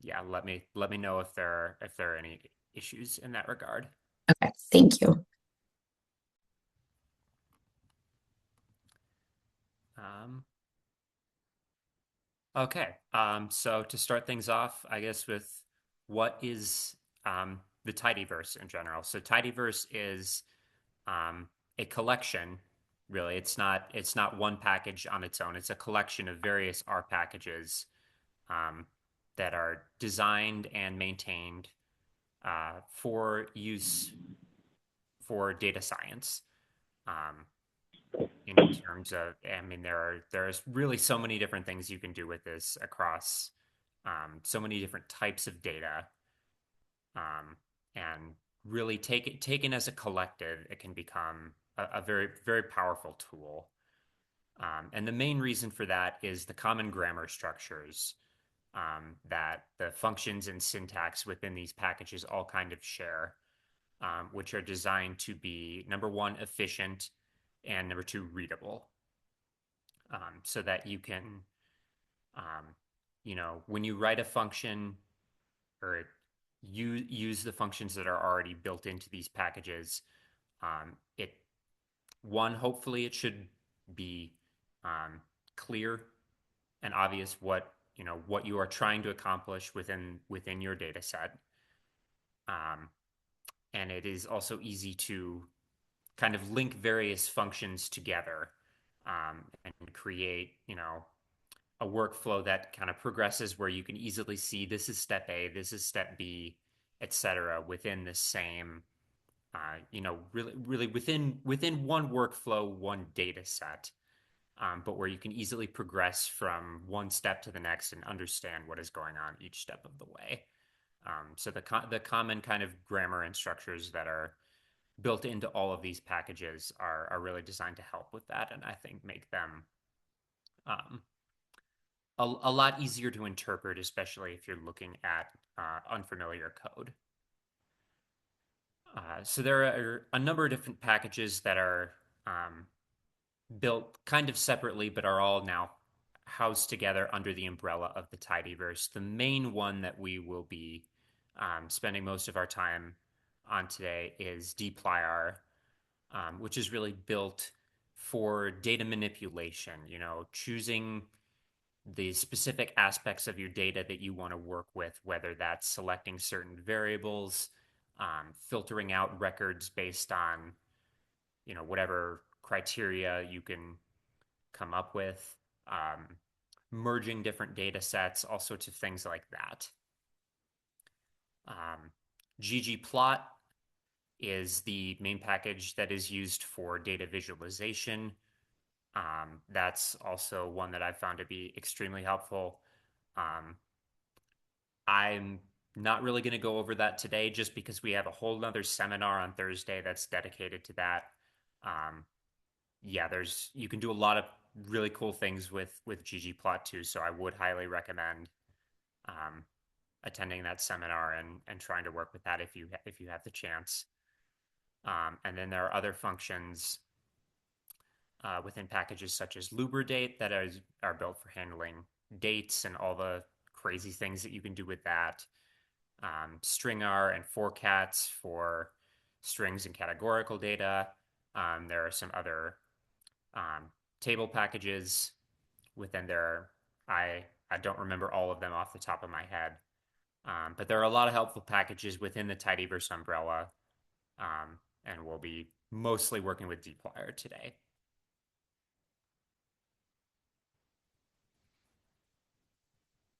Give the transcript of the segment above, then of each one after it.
yeah, let me know if there are any issues in that regard. Okay, thank you. Um, okay. So to start things off, I guess with what is the Tidyverse in general. So Tidyverse is a collection. Really, it's not one package on its own. It's a collection of various R packages um, that are designed and maintained for use for data science. Um, in terms of, I mean, there's really so many different things you can do with this across so many different types of data, and really taken as a collective, it can become a very very powerful tool. And the main reason for that is the common grammar structures that the functions and syntax within these packages all kind of share, which are designed to be number one, efficient, and number two, readable, so that you can, um, when you write a function or you use the functions that are already built into these packages, it one, hopefully, it should be um, clear and obvious what you are trying to accomplish within your data set. Um, and it is also easy to kind of link various functions together, and create, a workflow that kind of progresses where you can easily see this is step A, this is step B, etc. within the same, really within one workflow, one data set, but where you can easily progress from one step to the next and understand what is going on each step of the way. So the common kind of grammar and structures that are built into all of these packages are really designed to help with that, and I think make them um, a lot easier to interpret, especially if you're looking at unfamiliar code. So there are a number of different packages that are um, built kind of separately, but are all now housed together under the umbrella of the Tidyverse. The main one that we will be spending most of our time on today is dplyr, which is really built for data manipulation, choosing the specific aspects of your data that you want to work with, whether that's selecting certain variables, filtering out records based on, whatever criteria you can come up with, um, merging different data sets, all sorts of things like that. ggplot is the main package that is used for data visualization. That's also one that I've found to be extremely helpful. Um, I'm not really going to go over that today just because we have a whole nother seminar on Thursday that's dedicated to that. Um, yeah, you can do a lot of really cool things with ggplot too, so I would highly recommend um, attending that seminar and trying to work with that if you have the chance. And then there are other functions within packages such as lubridate that are built for handling dates and all the crazy things that you can do with that. Stringr and forcats for strings and categorical data. There are some other um, table packages within there. I don't remember all of them off the top of my head, but there are a lot of helpful packages within the Tidyverse umbrella, and we'll be mostly working with dplyr today.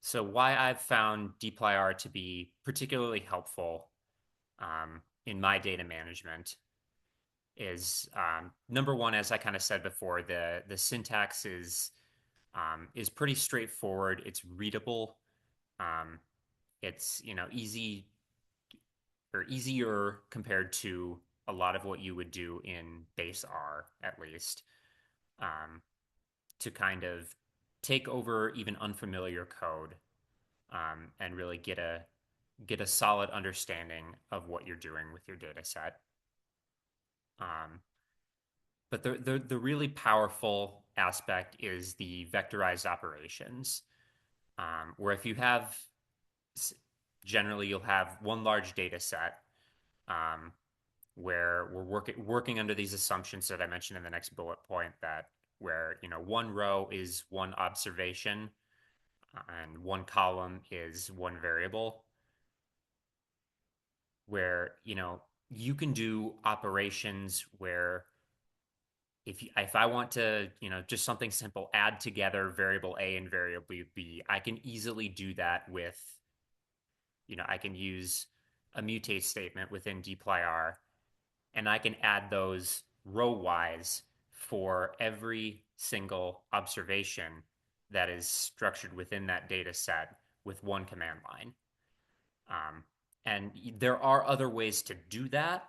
So why I've found dplyr to be particularly helpful in my data management is, number one, as I kind of said before, the syntax is pretty straightforward. It's readable. Um, it's easy or easier compared to a lot of what you would do in base R, at least, um, to kind of take over even unfamiliar code, and really get a solid understanding of what you're doing with your data set. Um, but the really powerful aspect is the vectorized operations, where if you have generally you'll have one large data set, um, where we're working under these assumptions that I mentioned in the next bullet point, that where one row is one observation and one column is one variable, where you can do operations where if I want to, just something simple, add together variable A and variable B, I can easily do that with, I can use a mutate statement within dplyr, and I can add those row wise for every single observation that is structured within that data set with one command line. And there are other ways to do that,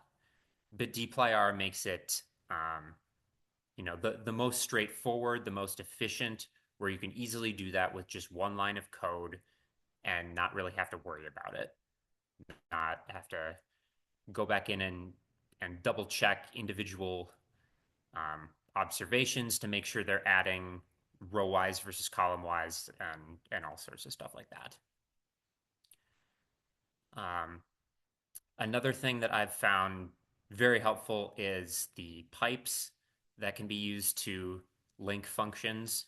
but dplyr makes it, the most straightforward, the most efficient, where you can easily do that with just one line of code and not really have to worry about it, not have to go back in and double check individual observations to make sure they're adding row wise versus column wise and all sorts of stuff like that. Um, Another thing that I've found very helpful is the pipes that can be used to link functions.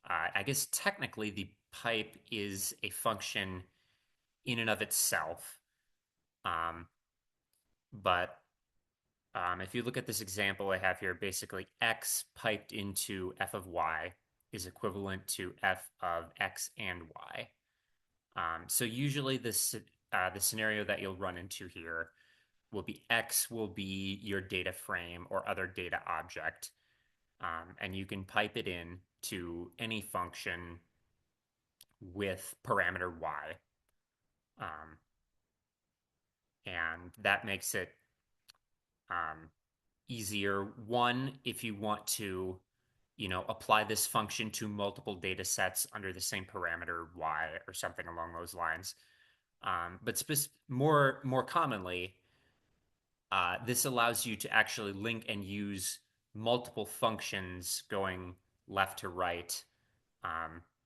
I guess technically the pipe is a function in and of itself. Um, but if you look at this example I have here, basically x piped into f of y is equivalent to f of x and y. So usually the scenario that you'll run into here will be x will be your data frame or other data object, and you can pipe it in to any function with parameter y. Um, and that makes it um, easier. One, if you want to, apply this function to multiple data sets under the same parameter y or something along those lines. But more commonly, this allows you to actually link and use multiple functions going left to right,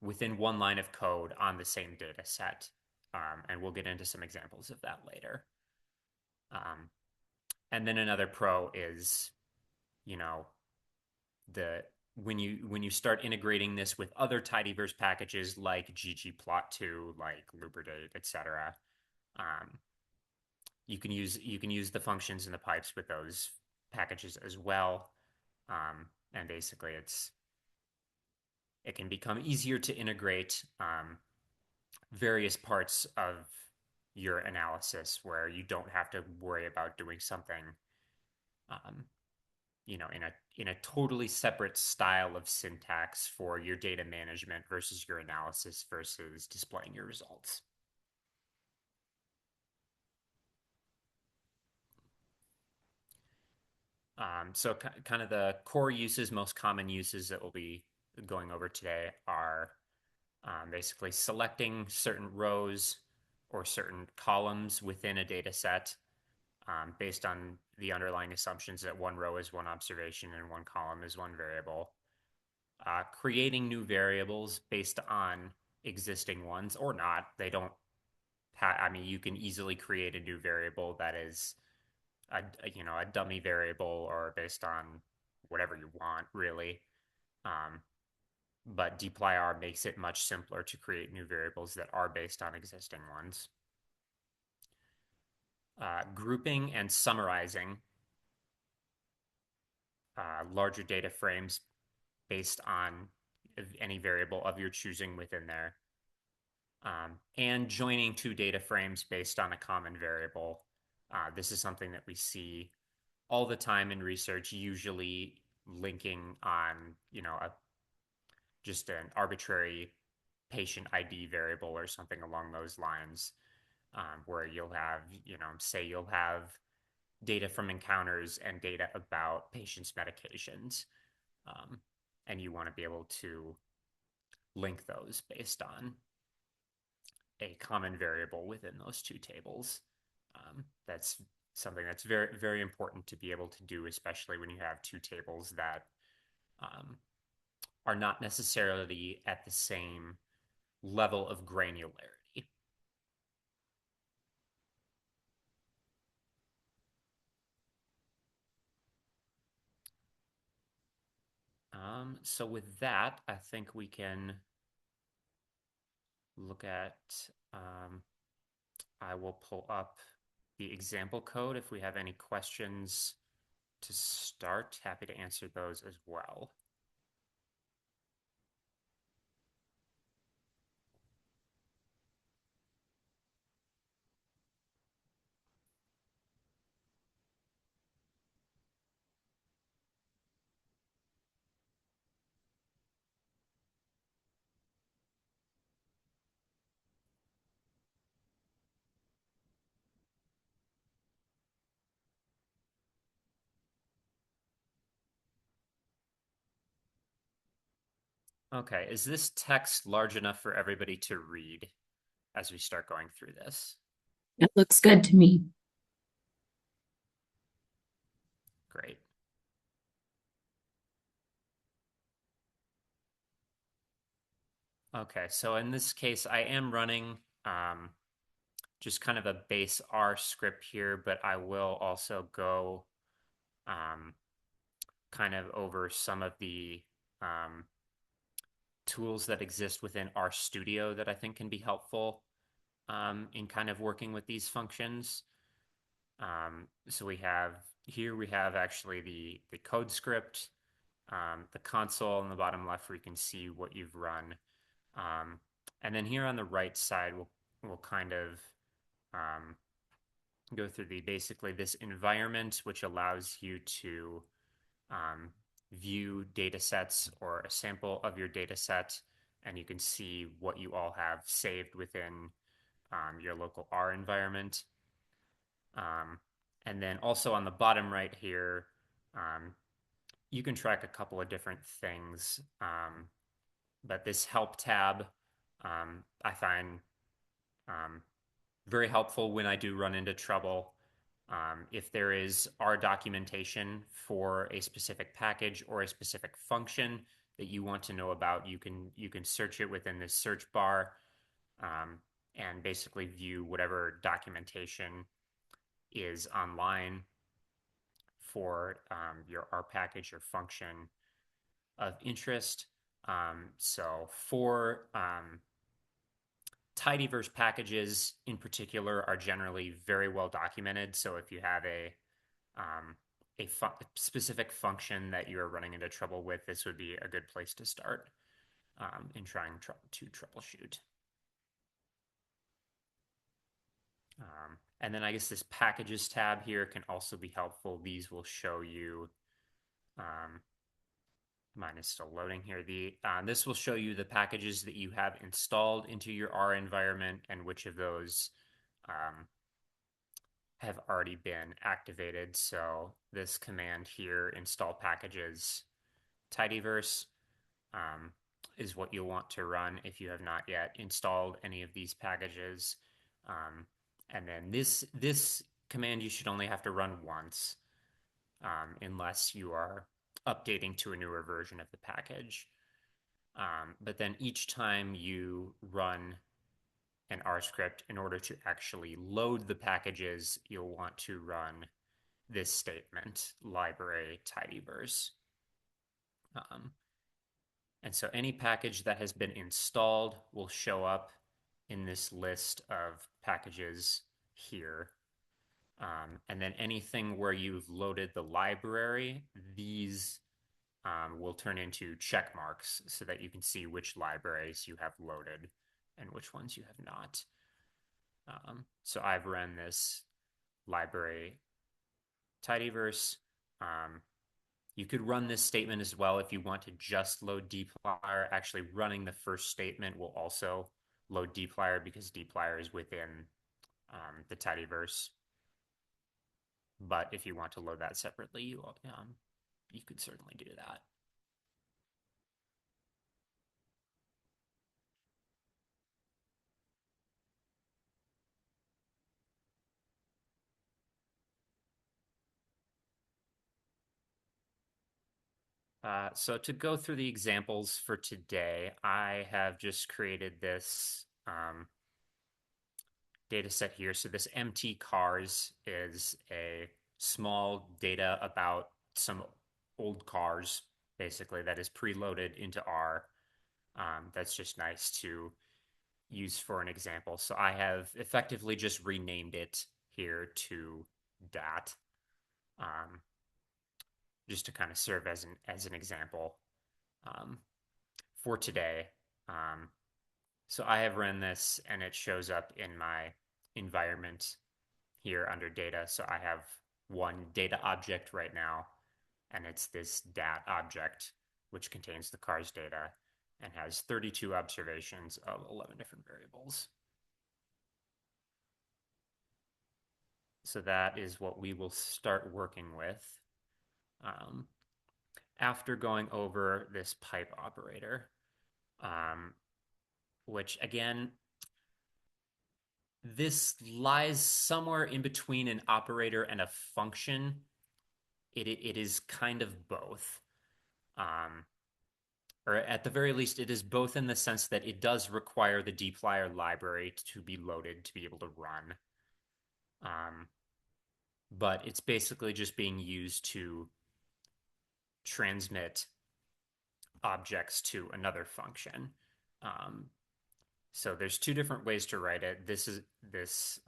within one line of code on the same data set. And we'll get into some examples of that later. Um, and then another pro is, you know, the when you start integrating this with other tidyverse packages like ggplot2, like lubridate, etc. Um, you can use the functions and the pipes with those packages as well. And basically, it can become easier to integrate various parts of your analysis where you don't have to worry about doing something, um, in a totally separate style of syntax for your data management versus your analysis versus displaying your results. So kind of the core uses, most common uses that we'll be going over today are basically selecting certain rows or certain columns within a data set, based on the underlying assumptions that one row is one observation and one column is one variable. Creating new variables based on existing ones or not. They don't I mean, you can easily create a new variable that is a dummy variable or based on whatever you want, really. Um, but dplyr makes it much simpler to create new variables that are based on existing ones. Grouping and summarizing larger data frames based on any variable of your choosing within there. And joining two data frames based on a common variable. This is something that we see all the time in research, usually linking on, just an arbitrary patient ID variable or something along those lines, where you'll have, say you'll have data from encounters and data about patients' medications, um, and you want to be able to link those based on a common variable within those two tables. That's something that's very, very important to be able to do, especially when you have two tables that um, are not necessarily at the same level of granularity. So with that, I think we can look at, um, I will pull up the example code if we have any questions to start. Happy to answer those as well. Okay, is this text large enough for everybody to read as we start going through this? It looks good to me. Great. Okay, so in this case, I am running just kind of a base R script here, but I will also go um, kind of over some of the um, tools that exist within RStudio that I think can be helpful in kind of working with these functions. So we have actually the code script, the console on the bottom left where you can see what you've run. Um, and then here on the right side, we'll kind of um, go through the basically this environment, which allows you to um, view data sets or a sample of your data set, and you can see what you all have saved within your local R environment. Um, and then also on the bottom right here, um, you can track a couple of different things. But this help tab, I find um, very helpful when I do run into trouble. If there is R documentation for a specific package or a specific function that you want to know about, you can search it within this search bar um, and basically view whatever documentation is online for your R package or function of interest. So for Tidyverse packages in particular are generally very well documented. So if you have um, specific function that you're running into trouble with, this would be a good place to start in trying to troubleshoot. And then I guess this packages tab here can also be helpful. These will show you, um, mine is still loading here. This will show you the packages that you have installed into your R environment and which of those um, have already been activated. So this command here, install packages tidyverse, um, is what you'll want to run if you have not yet installed any of these packages. And then this command you should only have to run once unless you are updating to a newer version of the package. But then each time you run an R script, in order to actually load the packages, you'll want to run this statement, library tidyverse. Um, and so any package that has been installed will show up in this list of packages here. And then anything where you've loaded the library, these will turn into check marks so that you can see which libraries you have loaded and which ones you have not. So I've run this library tidyverse. Um, you could run this statement as well if you want to just load dplyr. Actually, running the first statement will also load dplyr because dplyr is within the tidyverse. But if you want to load that separately, you could certainly do that. So to go through the examples for today, I have just created this data set here. So this MT cars is a small data about some old cars. basically, that is preloaded into R. That's just nice to use for an example. So I have effectively just renamed it here to dat, um, just to kind of serve as an example um, for today. Um, so I have run this and it shows up in my environment here under data. So I have one data object right now, and it's this dat object, which contains the car's data and has 32 observations of 11 different variables. So that is what we will start working with um, after going over this pipe operator, um, which again, this lies somewhere in between an operator and a function. It is kind of both. Um, or at the very least, it is both in the sense that it does require the dplyr library to be loaded to be able to run. Um, but it's basically just being used to transmit objects to another function. Um, so there's two different ways to write it. This is this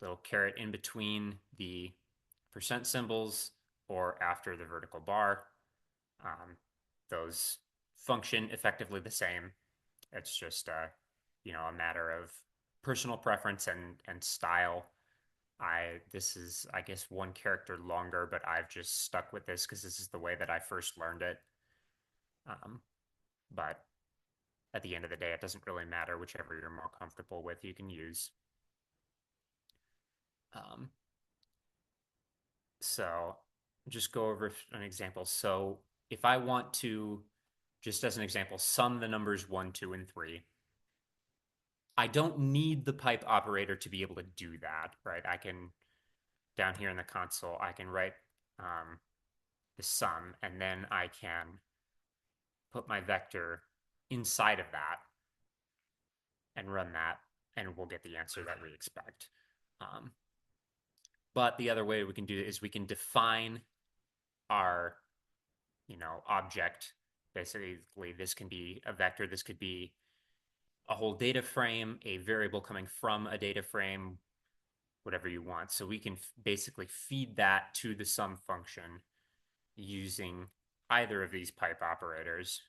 little caret in between the percent symbols or after the vertical bar. Um, those function effectively the same. It's just a matter of personal preference and style. This is I guess one character longer, but I've just stuck with this because this is the way that I first learned it. Um, but at the end of the day, it doesn't really matter. Whichever you're more comfortable with, you can use. Um, so just go over an example. So if I want to, just as an example, sum the numbers 1, 2, and 3, I don't need the pipe operator to be able to do that, right? I can, down here in the console, I can write the sum, and then I can put my vector inside of that and run that, and we'll get the answer that we expect. Um, but the other way we can do it is we can define our, object. Basically, this can be a vector. This could be a whole data frame, a variable coming from a data frame, whatever you want. So we can basically feed that to the sum function using either of these pipe operators,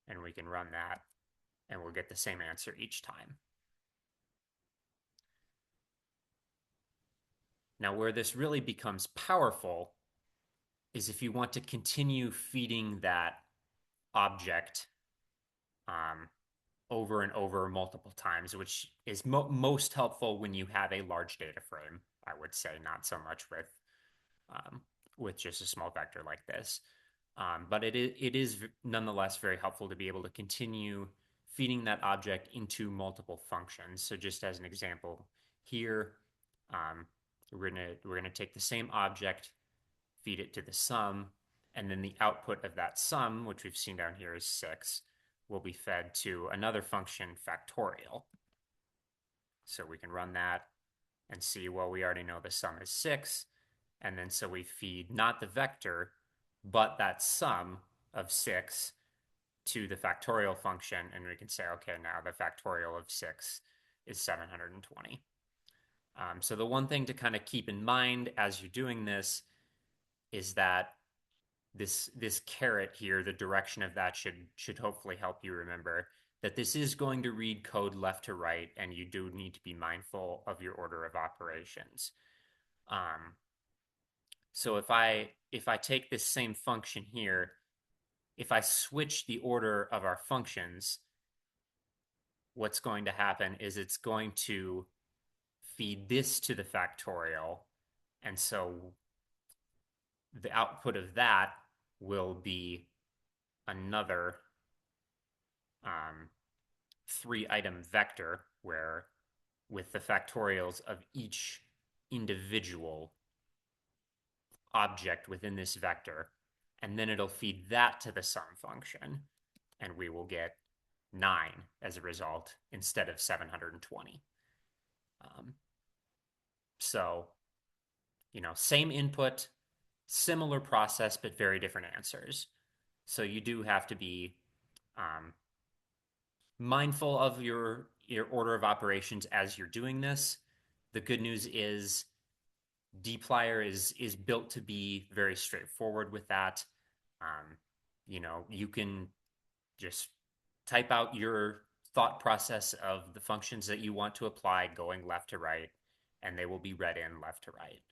and we can run that, and we'll get the same answer each time. Now, where this really becomes powerful is if you want to continue feeding that object um, over and over multiple times, which is most helpful when you have a large data frame, I would say, not so much with just a small vector like this. But it is nonetheless very helpful to be able to continue feeding that object into multiple functions. So just as an example here, um, we're gonna take the same object, feed it to the sum, and then the output of that sum, which we've seen down here is 6, will be fed to another function, factorial. So we can run that and see, well, we already know the sum is 6. And then so we feed not the vector, but that sum of 6 to the factorial function. And we can say, okay, now the factorial of 6 is 720. So the one thing to kind of keep in mind as you're doing this is that this caret here, the direction of that should hopefully help you remember that this is going to read code left to right, and you do need to be mindful of your order of operations. So if I take this same function here, if I switch the order of our functions, what's going to happen is it's going to feed this to the factorial, and so the output of that will be another 3-item vector where with the factorials of each individual object within this vector, and then it'll feed that to the sum function, and we will get 9 as a result instead of 720. Um, so, same input, similar process, but very different answers. So you do have to be um, mindful of your order of operations as you're doing this. The good news is dplyr is built to be very straightforward with that. Um, you can just type out your thought process of the functions that you want to apply going left to right, and they will be read in left to right.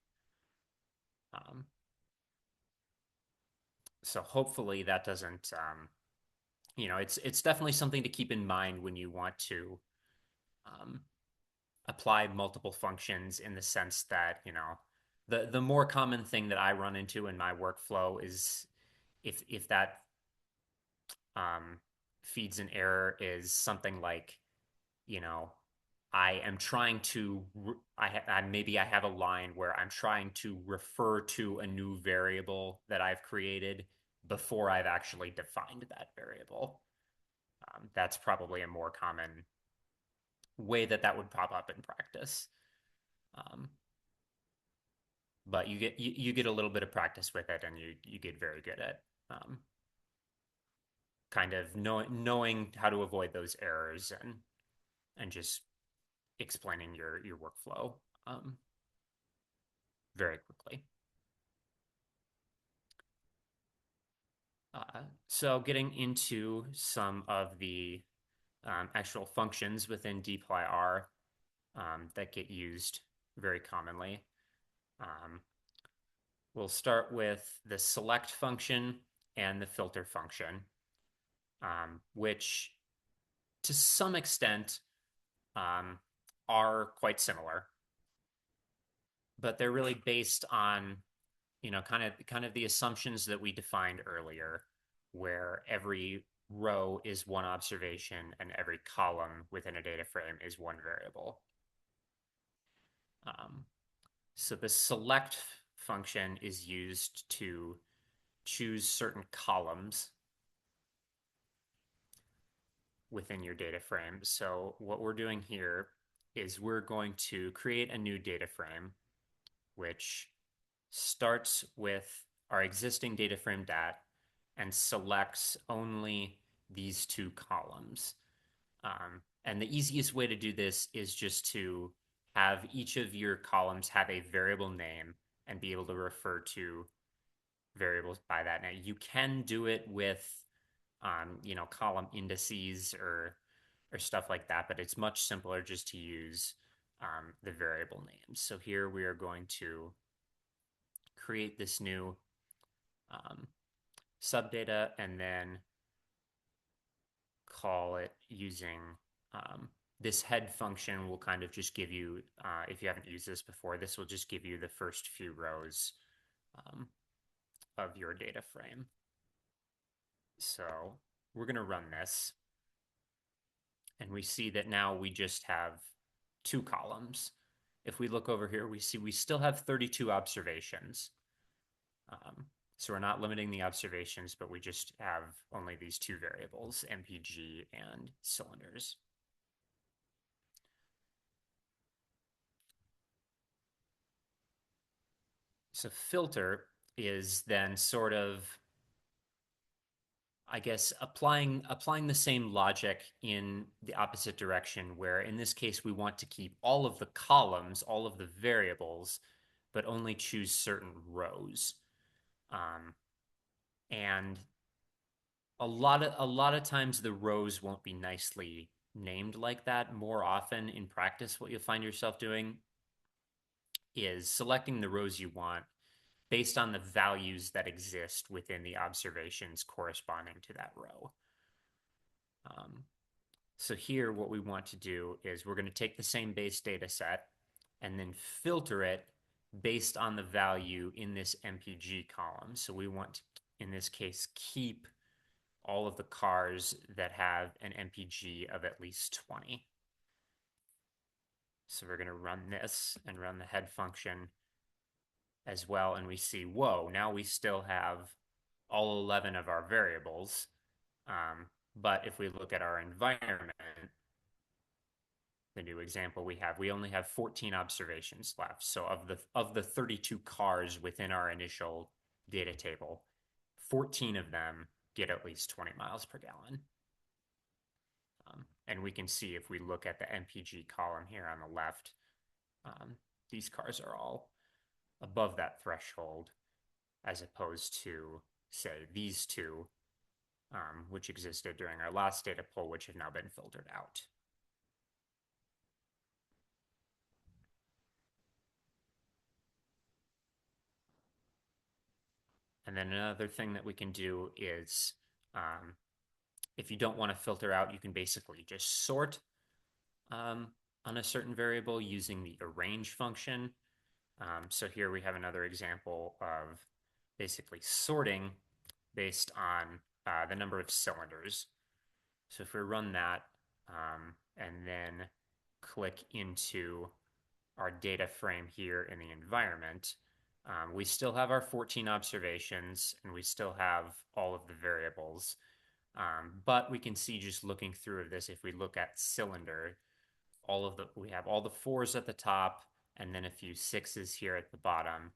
Um, so hopefully that doesn't, it's definitely something to keep in mind when you want to um, apply multiple functions in the sense that, the more common thing that I run into in my workflow is if that um, feeds an error is something like, you know, I am trying to, maybe I have a line where I'm trying to refer to a new variable that I've created before I've actually defined that variable. That's probably a more common way that would pop up in practice. Um, but you get a little bit of practice with it, and you get very good at kind of knowing how to avoid those errors and just explaining your workflow um, very quickly. So getting into some of the actual functions within dplyr that get used very commonly. Um, we'll start with the select function and the filter function, which to some extent um, are quite similar, but they're really based on kind of the assumptions that we defined earlier, where every row is one observation and every column within a data frame is one variable. Um, so the select function is used to choose certain columns within your data frame. So what we're doing here is we're going to create a new data frame, which starts with our existing data frame dat and selects only these two columns. And the easiest way to do this is just to have each of your columns have a variable name and be able to refer to variables by that name. You can do it with, column indices or stuff like that, but it's much simpler just to use the variable names. So here we are going to create this new um, subdata and then call it using this head function will kind of just give you, if you haven't used this before, this will just give you the first few rows um, of your data frame. So we're going to run this and we see that now we just have two columns. If we look over here, we see we still have 32 observations. Um, so we're not limiting the observations, but we just have only these two variables, MPG and cylinders. So filter is then sort of, I guess, applying the same logic in the opposite direction, where in this case we want to keep all of the columns, all of the variables, but only choose certain rows. Um, and a lot of times the rows won't be nicely named like that. More often in practice, what you'll find yourself doing is selecting the rows you want based on the values that exist within the observations corresponding to that row. Um, so here, what we want to do is we're going to take the same base data set and then filter it based on the value in this MPG column. So we want to, in this case, keep all of the cars that have an MPG of at least 20. So we're going to run this and run the head function as well. And we see, whoa, now we still have all 11 of our variables. But if we look at our environment, the new example we only have 14 observations left. So of the 32 cars within our initial data table, 14 of them get at least 20 miles per gallon. And we can see if we look at the MPG column here on the left, these cars are all above that threshold as opposed to, say, these two, which existed during our last data poll, which have now been filtered out. And then another thing that we can do is if you don't want to filter out, you can basically just sort on a certain variable using the arrange function. So here we have another example of basically sorting based on the number of cylinders. So if we run that and then click into our data frame here in the environment, we still have our 14 observations and we still have all of the variables. But we can see just looking through of this, if we look at cylinder, we have all the fours at the top and then a few sixes here at the bottom.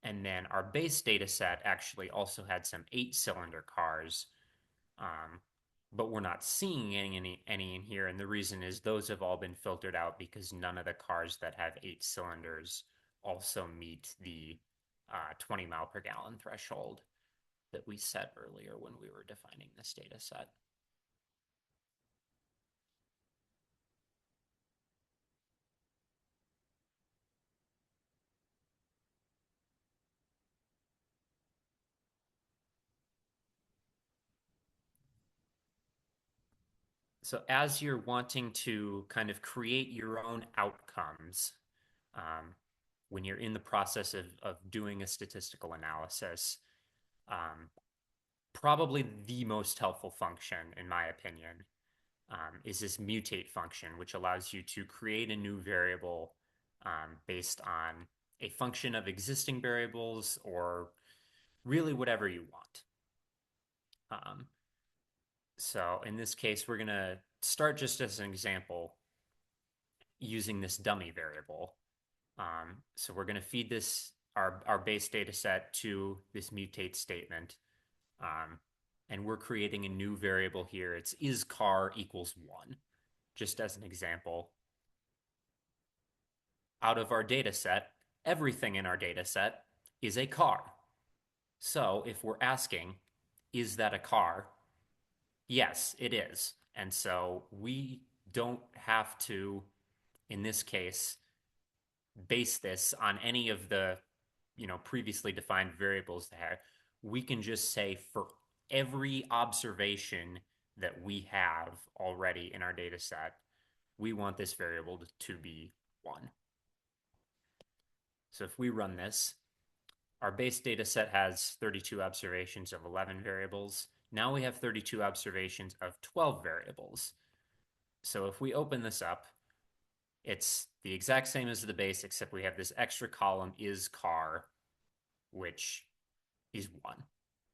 And then our base data set actually also had some 8-cylinder cars, but we're not seeing any in here. And the reason is those have all been filtered out because none of the cars that have 8 cylinders also meet the 20 mile per gallon threshold that we set earlier when we were defining this data set. So as you're wanting to kind of create your own outcomes, um, when you're in the process of doing a statistical analysis, um, probably the most helpful function, in my opinion, is this mutate function, which allows you to create a new variable based on a function of existing variables or really whatever you want. So in this case, we're going to start just as an example using this dummy variable. So we're going to feed this our base data set to this mutate statement. And we're creating a new variable here. It's is car equals 1, just as an example. Out of our data set, everything in our data set is a car. So if we're asking, is that a car? Yes, it is. And so we don't have to, in this case, base this on any of the previously defined variables there. We can just say for every observation that we have already in our data set, we want this variable to be 1. So if we run this, our base data set has 32 observations of 11 variables. Now we have 32 observations of 12 variables. So if we open this up, it's the exact same as the base, except we have this extra column is car, which is 1.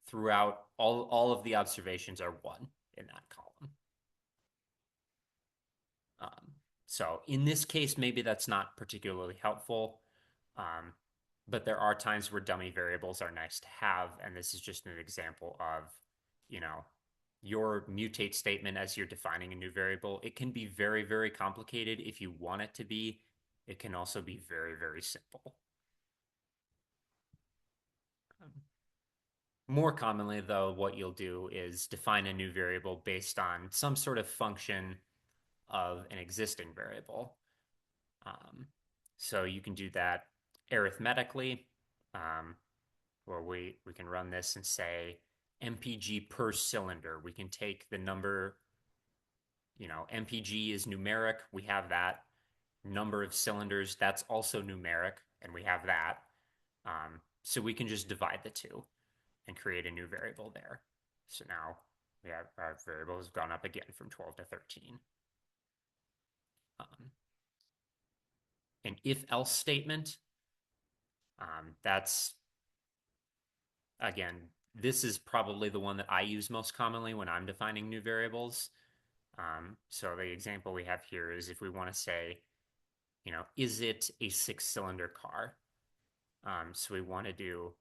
Throughout, all of the observations are 1 in that column. So in this case, maybe that's not particularly helpful, but there are times where dummy variables are nice to have, and this is just an example of, your mutate statement as you're defining a new variable. It can be very, very complicated if you want it to be. It can also be very, very simple. More commonly, though, what you'll do is define a new variable based on some sort of function of an existing variable. So you can do that arithmetically, where we can run this and say MPG per cylinder. We can take the number, MPG is numeric. We have that. Number of cylinders, that's also numeric, and we have that. So we can just divide the two and create a new variable there. So now we have our variable has gone up again from 12 to 13. An if-else statement, that's, again, this is probably the one that I use most commonly when I'm defining new variables. So the example we have here is if we want to say, is it a 6-cylinder car? So we want to do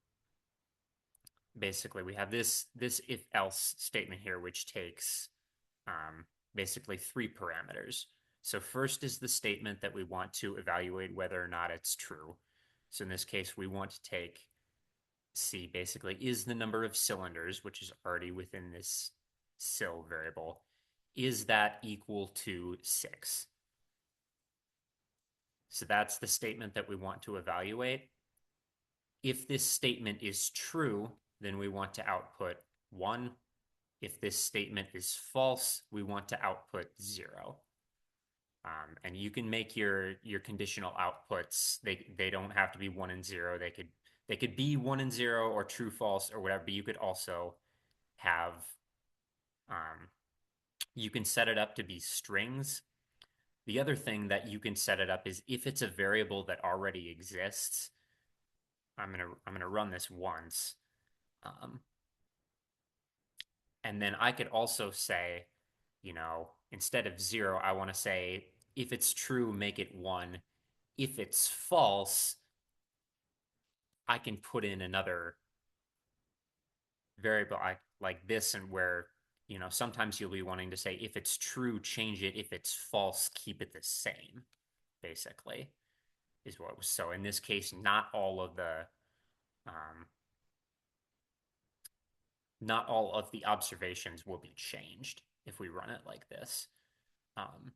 basically we have this if else statement here, which takes basically three parameters. So first is the statement that we want to evaluate whether or not it's true. So in this case, we want to take C basically is the number of cylinders, which is already within this cyl variable, is that equal to 6? So that's the statement that we want to evaluate. If this statement is true, then we want to output 1. If this statement is false, we want to output 0. And you can make your conditional outputs. They don't have to be 1 and 0. They could be 1 and 0 or true false or whatever. But you could also have um, you can set it up to be strings. The other thing that you can set it up is if it's a variable that already exists. I'm gonna run this once, um, and then I could also say, instead of 0, I want to say if it's true, make it 1. If it's false, I can put in another variable like this, and where sometimes you'll be wanting to say if it's true, change it. If it's false, keep it the same. Basically, is what was so in this case. Um, not all of the observations will be changed if we run it like this. Um,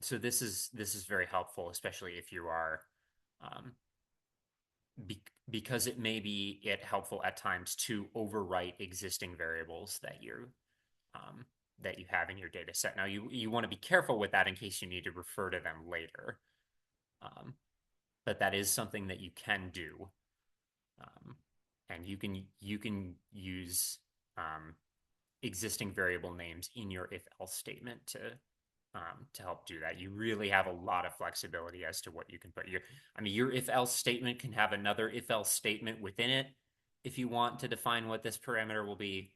so this is very helpful, especially if you are um, because it may be helpful at times to overwrite existing variables um, that you have in your data set. Now you want to be careful with that in case you need to refer to them later, um, but that is something that you can do, um, and you can use existing variable names in your if else statement to help do that. You really have a lot of flexibility as to what you can put. Your if else statement can have another if else statement within it if you want to define what this parameter will be.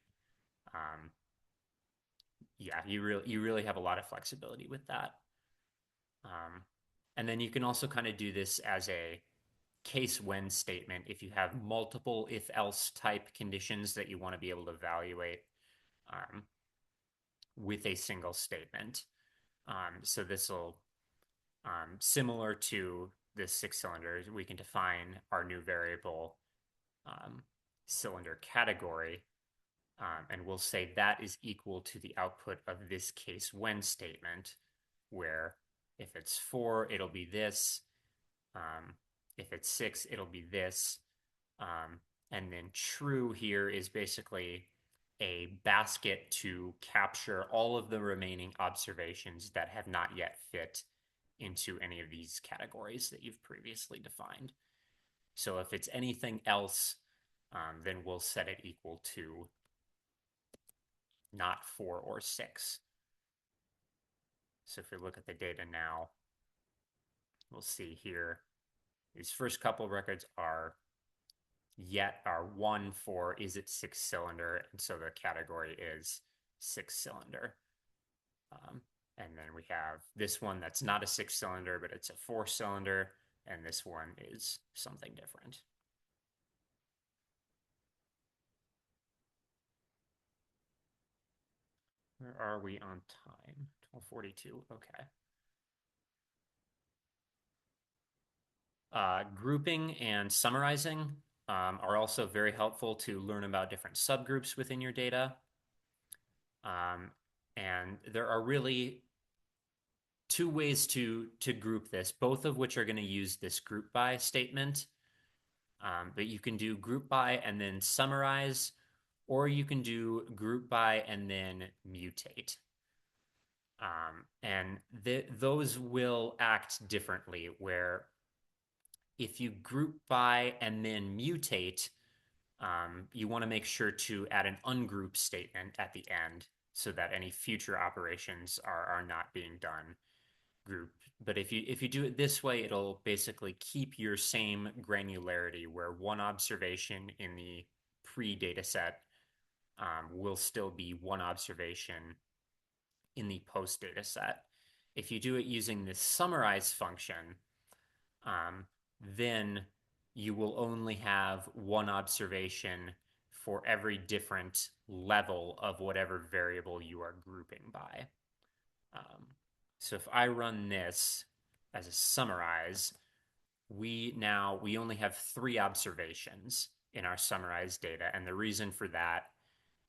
Um, yeah, you really have a lot of flexibility with that. Um, and then you can also kind of do this as a case when statement if you have multiple if else type conditions that you want to be able to evaluate um, with a single statement. So this will similar to this 6 cylinder, we can define our new variable um, cylinder category, and we'll say that is equal to the output of this case when statement, where if it's 4, it'll be this. Um, if it's 6, it'll be this. Um, and then true here is basically a basket to capture all of the remaining observations that have not yet fit into any of these categories that you've previously defined. So if it's anything else, then we'll set it equal to not 4 or 6. So if we look at the data now, we'll see here these first couple records are 1 for is it 6 cylinder, and so the category is 6 cylinder. Um, and then we have this one that's not a 6 cylinder, but it's a 4 cylinder, and this one is something different. Where are we on time? 12:42. Okay. Grouping and summarizing are also very helpful to learn about different subgroups within your data. Um, and there are really two ways to group this, both of which are going to use this group by statement. But you can do group by and then summarize, or you can do group by and then mutate. And those will act differently, where if you group by and then mutate, you want to make sure to add an ungroup statement at the end so that any future operations are not being done grouped. But if you do it this way, it'll basically keep your same granularity where one observation in the pre-data set will still be one observation in the post-data set. If you do it using this summarize function, then you will only have one observation for every different level of whatever variable you are grouping by. Um, so if I run this as a summarize, we only have three observations in our summarized data. And the reason for that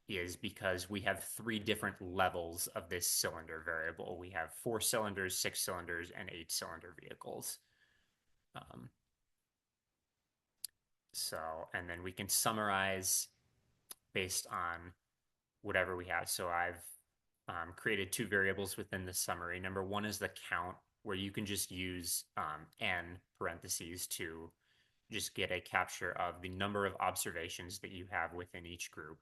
is because we have three different levels of this cylinder variable. We have 4 cylinders, 6 cylinders, and 8 cylinder vehicles. Um, so, and then we can summarize based on whatever we have. So I've created two variables within the summary. Number one is the count, where you can just use n parentheses to just get a capture of the number of observations that you have within each group.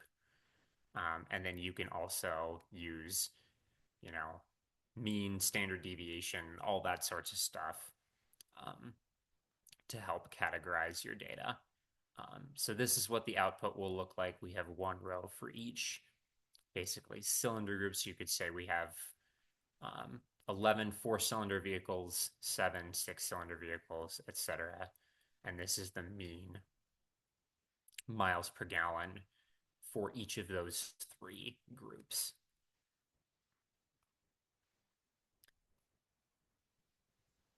And then you can also use, you know, mean, standard deviation, all that sorts of stuff um, to help categorize your data. So this is what the output will look like. We have one row for each, basically, cylinder groups. You could say we have 11 4 cylinder vehicles, 7 6 cylinder vehicles, etc. And this is the mean miles per gallon for each of those three groups.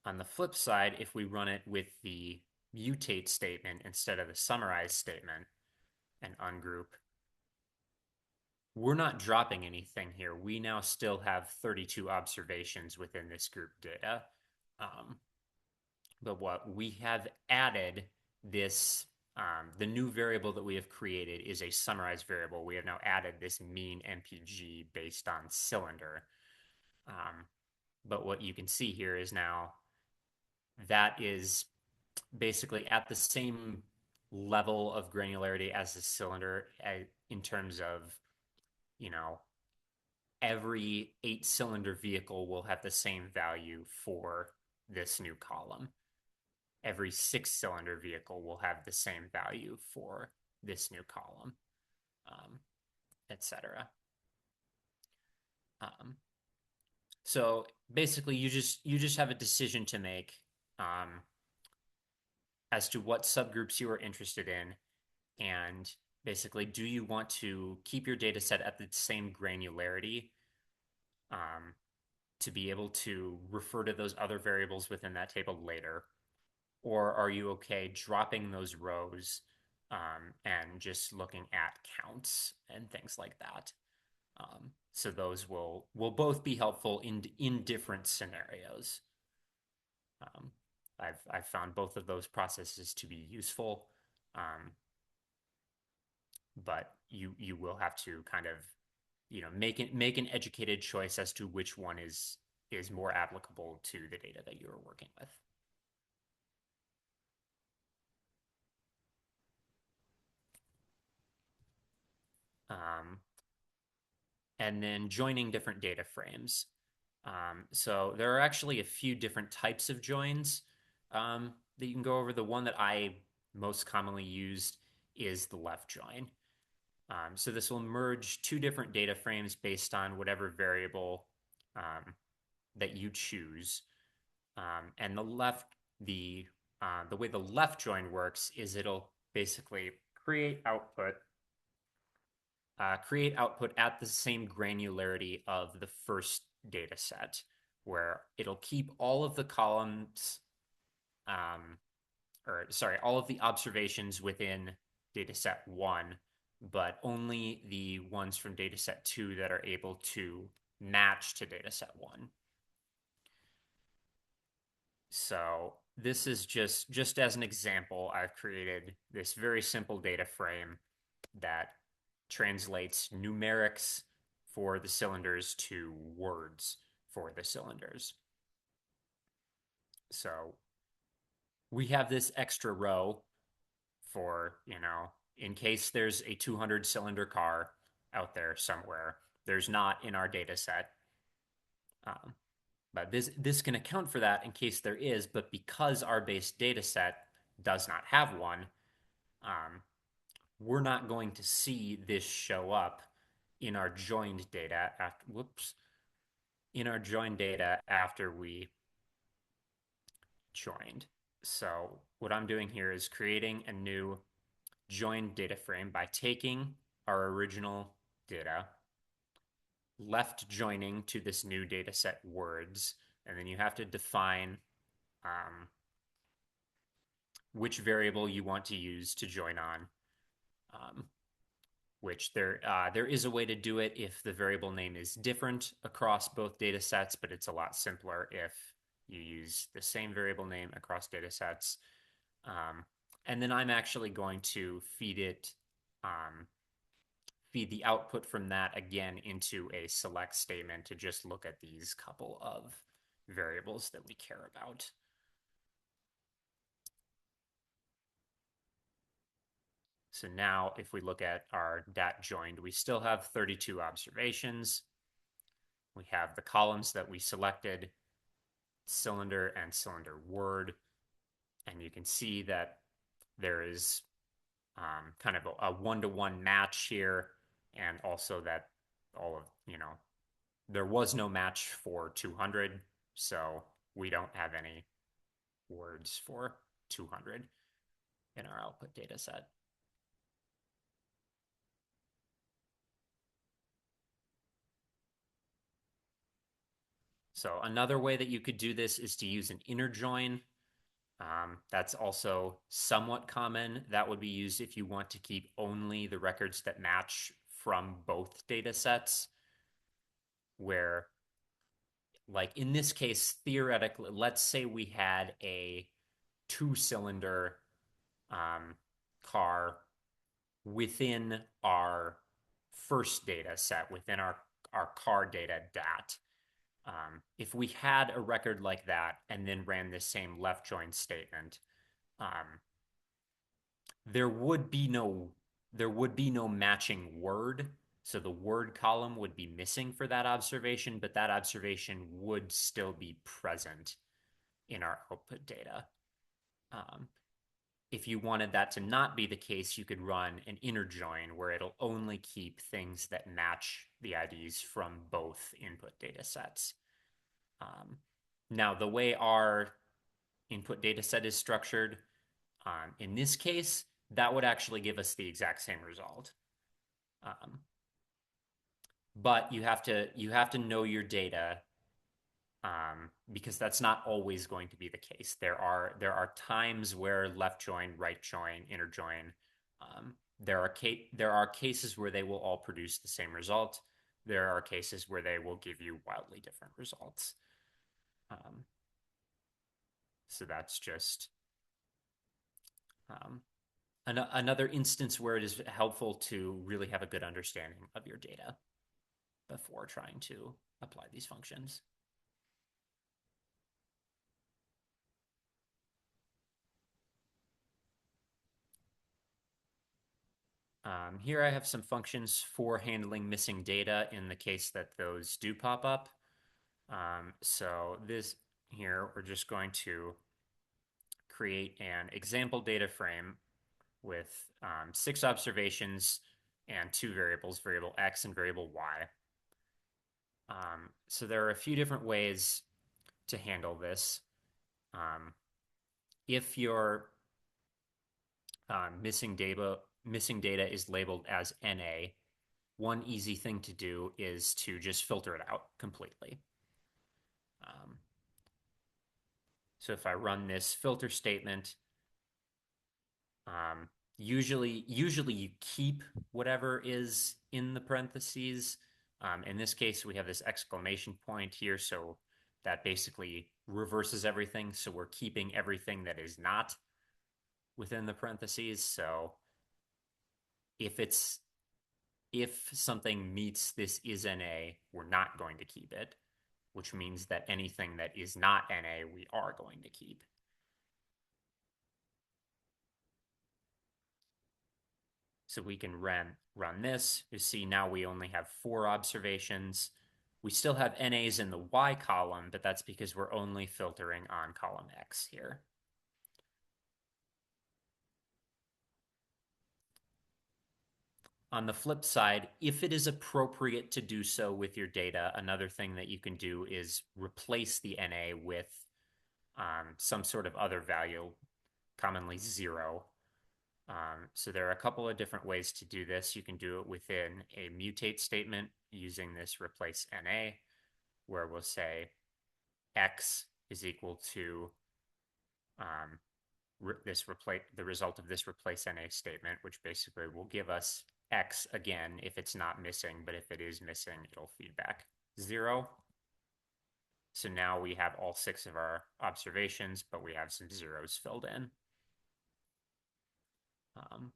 On the flip side, if we run it with the mutate statement instead of the summarize statement and ungroup, we're not dropping anything here. We now still have 32 observations within this group data. Um, but what we have added this, the new variable that we have created is a summarized variable. We have now added this mean MPG based on cylinder. But what you can see here is now that is basically at the same level of granularity as the cylinder in terms of, you know, every 8 cylinder vehicle will have the same value for this new column. Every 6 cylinder vehicle will have the same value for this new column, etc. Um, so basically, you just have a decision to make um, as to what subgroups you are interested in, and basically, do you want to keep your data set at the same granularity um, to be able to refer to those other variables within that table later? Or are you okay dropping those rows and just looking at counts and things like that? So those will both be helpful in different scenarios. Um, I've found both of those processes to be useful, um, but you will have to kind of make an educated choice as to which one is more applicable to the data that you are working with. Um, and then joining different data frames. So there are actually a few different types of joins that you can go over. The one that I most commonly used is the left join. So this will merge two different data frames based on whatever variable that you choose. And the way the left join works is it'll basically create output at the same granularity of the first data set, where it'll keep all of the columns, or sorry, all of the observations within data set one, but only the ones from data set two that are able to match to data set one. So this is just as an example, I've created this very simple data frame that translates numerics for the cylinders to words for the cylinders. So we have this extra row for, in case there's a 200 cylinder car out there somewhere. There's not in our data set. Um, but this can account for that in case there is, but because our base data set does not have one, um, we're not going to see this show up in our joined data after we joined. So what I'm doing here is creating a new join data frame by taking our original data, left joining to this new data set words, and then you have to define um, which variable you want to use to join on. Um, which there is a way to do it if the variable name is different across both data sets, but it's a lot simpler if you use the same variable name across data sets. Um, and then I'm actually going to um, feed the output from that again into a select statement to just look at these couple of variables that we care about. So now if we look at our dat joined, we still have 32 observations. We have the columns that we selected, cylinder and cylinder word, and you can see that there is kind of a one-to-one match here, and also that all of, there was no match for 200, so we don't have any words for 200 in our output data set. So another way that you could do this is to use an inner join. That's also somewhat common. That would be used if you want to keep only the records that match from both data sets, where, like in this case, theoretically, let's say we had a two-cylinder um, car within our first data set, within our car data DAT. If we had a record like that and then ran this same left join statement, um, there would be no matching word. So the word column would be missing for that observation, but that observation would still be present in our output data. Um, if you wanted that to not be the case, you could run an inner join where it'll only keep things that match the IDs from both input data sets. Um, Now, the way our input data set is structured, in this case, that would actually give us the exact same result. Um, but you have to know your data, because that's not always going to be the case. There are times where left join, right join, inner join. There are cases where they will all produce the same result. There are cases where they will give you wildly different results. Um, so that's just um, another instance where it is helpful to really have a good understanding of your data before trying to apply these functions. Here I have some functions for handling missing data in the case that those do pop up. So this here, we're just going to create an example data frame with 6 observations and 2 variables, variable x and variable y. So there are a few different ways to handle this. If your missing data is labeled as NA, one easy thing to do is to just filter it out completely. Um, so if I run this filter statement, usually you keep whatever is in the parentheses. In this case, we have this exclamation point here, so that basically reverses everything. So we're keeping everything that is not within the parentheses. So if it's if something meets this is NA, we're not going to keep it, which means that anything that is not NA, we are going to keep. So we can run this. You see now we only have 4 observations. We still have NAs in the Y column, but that's because we're only filtering on column X here. On the flip side, if it is appropriate to do so with your data, another thing that you can do is replace the NA with some sort of other value, commonly 0. So there are a couple of different ways to do this. You can do it within a mutate statement using this replace NA, where we'll say X is equal to um, this replace the result of this replace NA statement, which basically will give us X again if it's not missing, but if it is missing, it'll feed back 0. So now we have all 6 of our observations, but we have some zeros filled in. Um,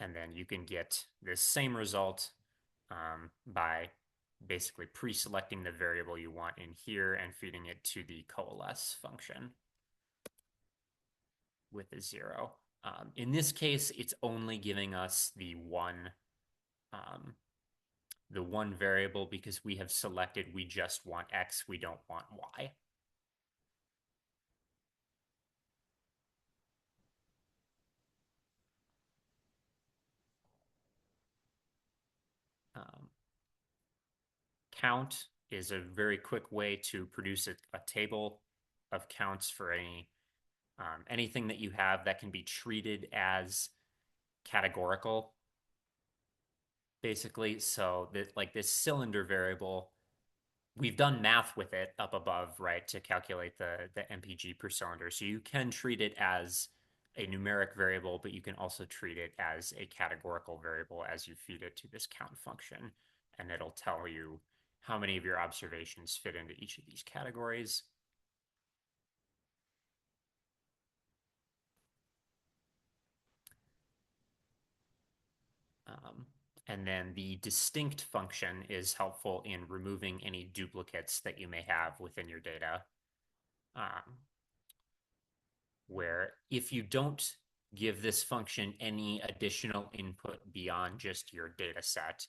and then you can get this same result by basically pre-selecting the variable you want in here and feeding it to the coalesce function with a 0. In this case, it's only giving us um, the one variable because we have selected we just want X, we don't want Y. Um, count is a very quick way to produce a table of counts for anything that you have that can be treated as categorical, basically. So that like this cylinder variable, we've done math with it up above, right, to calculate the MPG per cylinder. So you can treat it as a numeric variable, but you can also treat it as a categorical variable as you feed it to this count function, and it'll tell you how many of your observations fit into each of these categories. Um, and then the distinct function is helpful in removing any duplicates that you may have within your data. Um, where if you don't give this function any additional input beyond just your data set,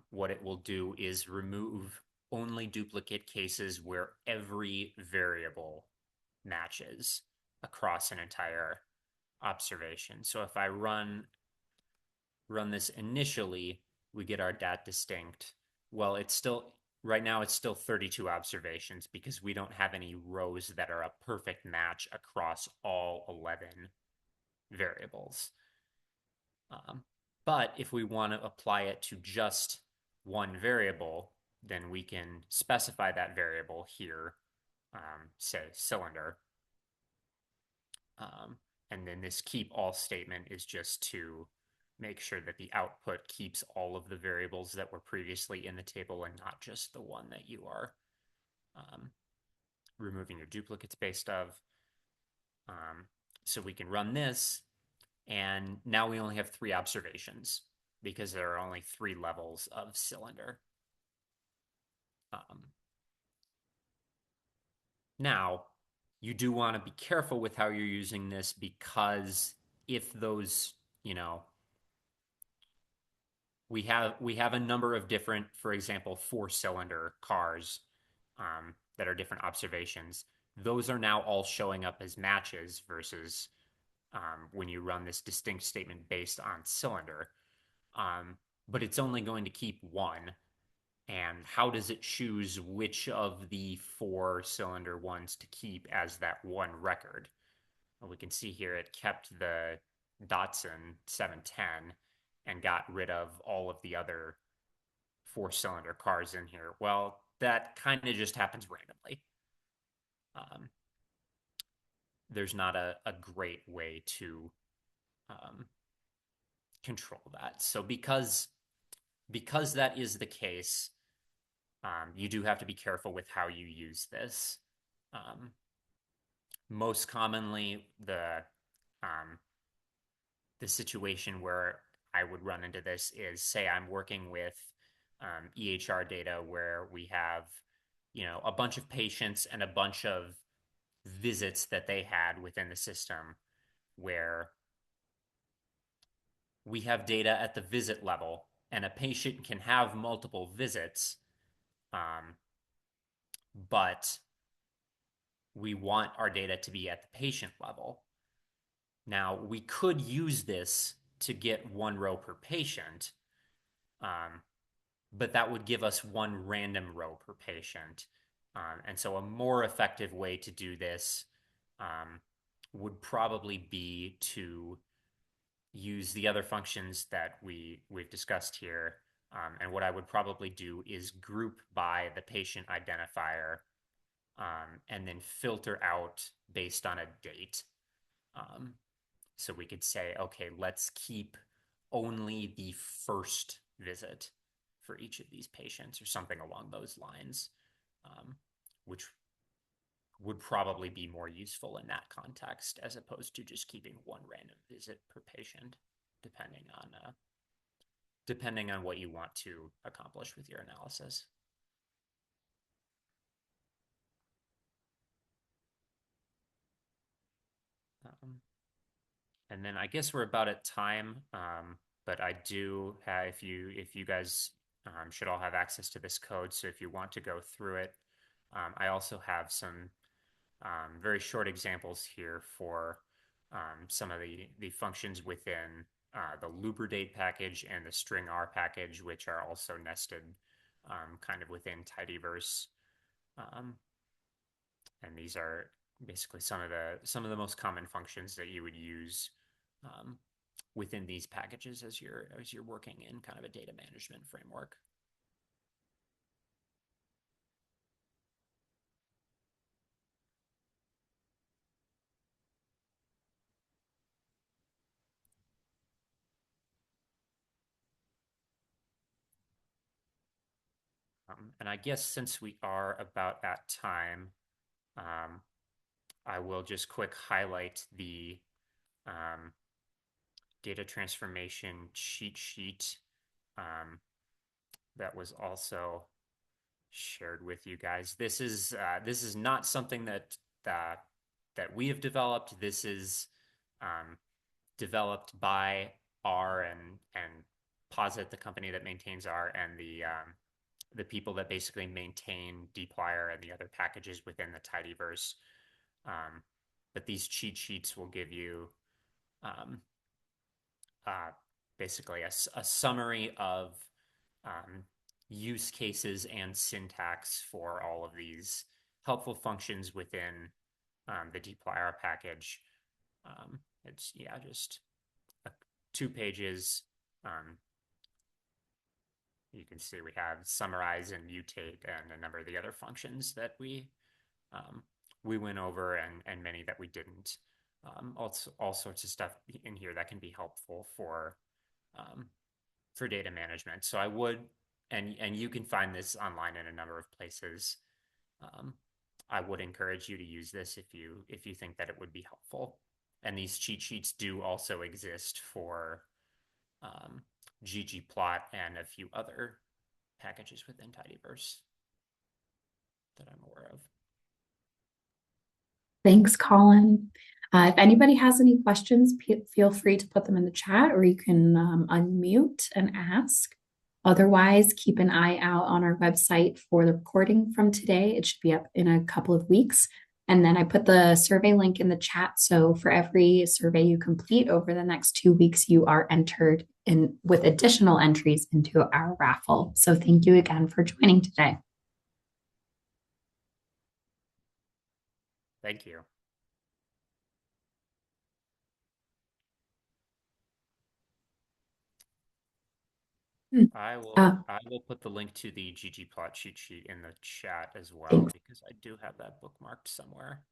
what it will do is remove only duplicate cases where every variable matches across an entire observation. So if I run this initially, we get our dat distinct. Well, it's still right now it's still 32 observations because we don't have any rows that are a perfect match across all 11 variables. Um, but if we want to apply it to just one variable, then we can specify that variable here, say cylinder. Um, and then this keep all statement is just to make sure that the output keeps all of the variables that were previously in the table and not just the one that you are um, removing your duplicates based of. Um, so we can run this, and now we only have 3 observations because there are only 3 levels of cylinder. Um, Now, you do want to be careful with how you're using this because if those, you know, we have a number of different, for example, 4-cylinder cars that are different observations. Those are now all showing up as matches versus when you run this distinct statement based on cylinder. Um, but it's only going to keep one. And how does it choose which of the 4-cylinder ones to keep as that one record? Well, we can see here it kept the Datsun 710 and got rid of all of the other 4-cylinder cars in here. Well, that kind of just happens randomly. Um, there's not a great way to um, control that. So because that is the case, you do have to be careful with how you use this. Um, Most commonly, um, the situation where I would run into this is say I'm working with EHR data where we have, a bunch of patients and a bunch of visits that they had within the system where we have data at the visit level and a patient can have multiple visits, um, but we want our data to be at the patient level. Now, we could use this to get one row per patient, um, but that would give us one random row per patient. And so a more effective way to do this would probably be to use the other functions that we've discussed here. And what I would probably do is group by the patient identifier, and then filter out based on a date. Um, so we could say, okay, let's keep only the first visit for each of these patients, or something along those lines, which would probably be more useful in that context as opposed to just keeping one random visit per patient, depending on what you want to accomplish with your analysis. Um, and then I guess we're about at time, but I do have, if you guys should all have access to this code, so if you want to go through it, I also have some very short examples here for some of the functions within the lubridate package and the string R package, which are also nested kind of within Tidyverse. Um, and these are basically some of the most common functions that you would use um, within these packages as you're working in kind of a data management framework. And I guess since we are about at time, um, I will just quick highlight the um, data transformation cheat sheet um, that was also shared with you guys. This is not something that that we have developed. This is um, developed by R and Posit, the company that maintains R, and the people that basically maintain dplyr and the other packages within the Tidyverse. Um, but these cheat sheets will give you um, uh, basically a summary of um, use cases and syntax for all of these helpful functions within the dplyr package. It's yeah, just 2 pages. Um, you can see we have summarize and mutate and a number of the other functions that um, we went over, and many that we didn't. Also, all sorts of stuff in here that can be helpful um, for data management. So I would, and you can find this online in a number of places. Um, I would encourage you to use this if you think that it would be helpful. And these cheat sheets do also exist for ggplot and a few other packages within Tidyverse that I'm aware of. Thanks, Colin. If anybody has any questions, feel free to put them in the chat or you can unmute and ask. Otherwise, keep an eye out on our website for the recording from today. It should be up in a couple of weeks. And then I put the survey link in the chat. So for every survey you complete over the next 2 weeks, you are entered in with additional entries into our raffle. So thank you again for joining today. Thank you. I will put the link to the ggplot cheat sheet in the chat as well Thanks. because I do have that bookmarked somewhere.